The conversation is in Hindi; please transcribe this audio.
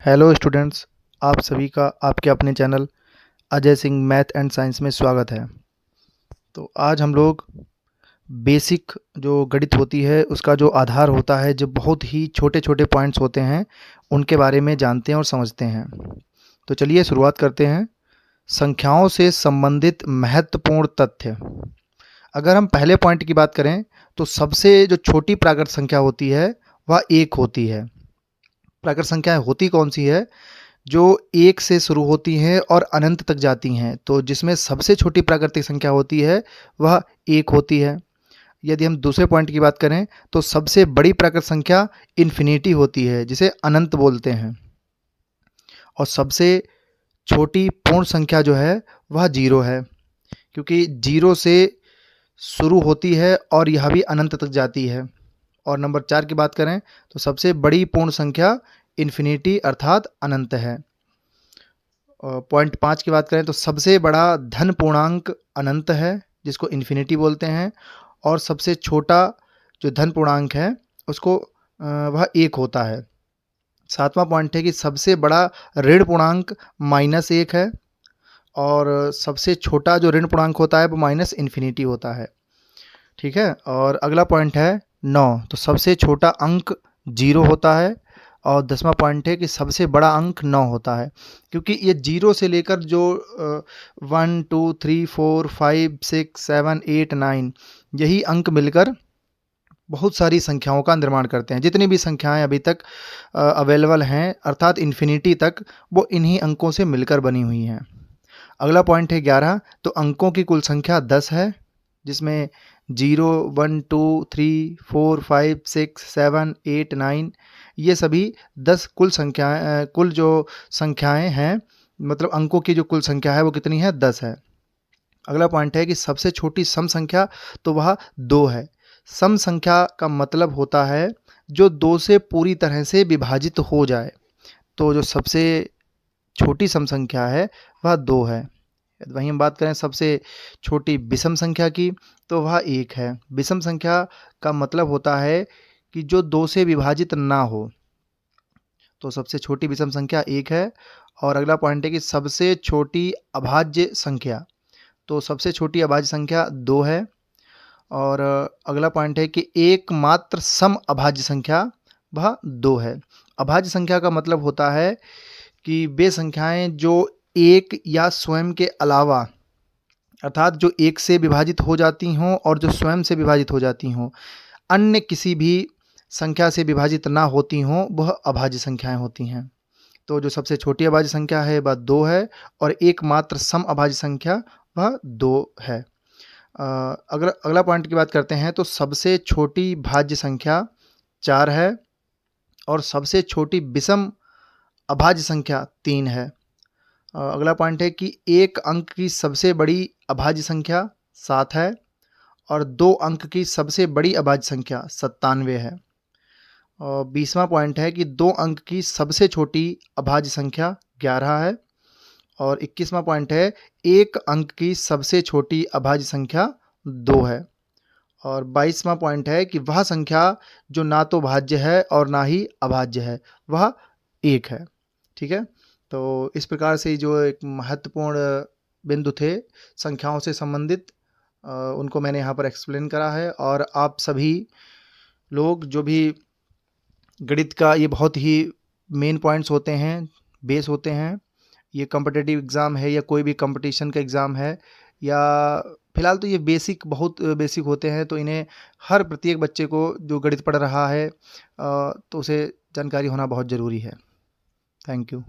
हेलो स्टूडेंट्स, आप सभी का आपके अपने channel Ajay Singh math and science में स्वागत है। तो आज हम लोग बेसिक जो गणित होती है उसका जो आधार होता है, जो बहुत ही छोटे छोटे पॉइंट्स होते हैं, उनके बारे में जानते हैं और समझते हैं। तो चलिए शुरुआत करते हैं। संख्याओं से संबंधित महत्वपूर्ण तथ्य। अगर हम पहले पॉइंट की बात करें तो सबसे जो छोटी प्राकृत संख्या होती है वह एक होती है। प्राकृत संख्याएं होती कौन सी है? जो एक से शुरू होती हैं और अनंत तक जाती हैं। तो जिसमें सबसे छोटी प्राकृतिक संख्या होती है वह एक होती है। यदि हम दूसरे पॉइंट की बात करें तो सबसे बड़ी प्राकृत संख्या इन्फिनिटी होती है, जिसे अनंत बोलते हैं। और सबसे छोटी पूर्ण संख्या जो है वह जीरो है, क्योंकि जीरो से शुरू होती है और यह भी अनंत तक जाती है। और नंबर 4 की बात करें तो सबसे बड़ी पूर्ण संख्या इन्फिनिटी अर्थात अनंत है। पॉइंट 5 की बात करें तो सबसे बड़ा धन पूर्णांक अनंत है, जिसको इन्फिनिटी बोलते हैं। और सबसे छोटा जो धन पूर्णांक है उसको वह एक होता है। 7वां पॉइंट है कि सबसे बड़ा ऋण पूर्णांक -1 है, और सबसे छोटा जो ऋण पूर्णांक होता है वो माइनस इन्फिनिटी होता है। ठीक है। और अगला पॉइंट है 9। तो सबसे छोटा अंक 0 होता है। और 10वां पॉइंट है कि सबसे बड़ा अंक 9 होता है, क्योंकि ये 0 से लेकर जो 1 2 3 4 5 6 7 8 9 यही अंक मिलकर बहुत सारी संख्याओं का निर्माण करते हैं। जितनी भी संख्याएं अभी तक अवेलेबल हैं अर्थात इन्फिनिटी तक, वो इन्हीं अंकों से मिलकर बनी हुई हैं। अगला पॉइंट है 11। तो अंकों की कुल संख्या 10 है, जिसमें 0 1 2 3 4 5 6 7 8 9 ये सभी 10 कुल जो संख्याएं हैं, मतलब अंकों की जो कुल संख्या है वो कितनी है? 10 है। अगला पॉइंट है कि सबसे छोटी सम संख्या तो वह 2 है। सम संख्या का मतलब होता है जो 2 से पूरी तरह से विभाजित हो जाए। तो जो सबसे छोटी सम संख्या है वह 2 है। वहीं हम बात करें सबसे छोटी विषम संख्या की तो वह 1 है। विषम संख्या का मतलब होता है कि जो 2 से विभाजित ना हो। तो सबसे छोटी विषम संख्या 1 है। और अगला पॉइंट है कि सबसे छोटी अभाज्य संख्या, तो सबसे छोटी अभाज्य संख्या 2 है। और अगला पॉइंट है कि एकमात्र सम अभाज्य संख्या वह 2 है। अभाज्य संख्या का मतलब होता है कि वे संख्याएं जो एक या स्वयं के अलावा, अर्थात जो एक से विभाजित हो जाती हों और जो स्वयं से विभाजित हो जाती हों, अन्य किसी भी संख्या से विभाजित ना होती हों, वह अभाज्य संख्याएं होती हैं। तो जो सबसे छोटी अभाज्य संख्या है वह 2 है, और एकमात्र सम अभाज्य संख्या वह 2 है। अगला अगला पॉइंट की बात करते हैं तो सबसे छोटी भाज्य संख्या 4 है, और सबसे छोटी विषम अभाज्य संख्या 3 है। अगला पॉइंट है कि एक अंक की सबसे बड़ी अभाज्य संख्या 7 है, और 2 अंक की सबसे बड़ी अभाज्य संख्या 97 है। और 20वां पॉइंट है कि 2 अंक की सबसे छोटी अभाज्य संख्या 11 है। और 21वां पॉइंट है एक अंक की सबसे छोटी अभाज्य संख्या 2 है। और 22वां पॉइंट है कि वह संख्या जो ना तो भाज्य है और ना ही अभाज्य है, वह 1 है। ठीक है। तो इस प्रकार से जो एक महत्वपूर्ण बिंदु थे संख्याओं से संबंधित, उनको मैंने यहाँ पर एक्सप्लेन करा है। और आप सभी लोग जो भी गणित का, ये बहुत ही मेन पॉइंट्स होते हैं, बेस होते हैं। ये कॉम्पिटिटिव एग्ज़ाम है या कोई भी कंपटीशन का एग्ज़ाम है, या फिलहाल तो ये बहुत बेसिक होते हैं, तो इन्हें हर प्रत्येक बच्चे को जो गणित पढ़ रहा है तो उसे जानकारी होना बहुत ज़रूरी है। Thank you.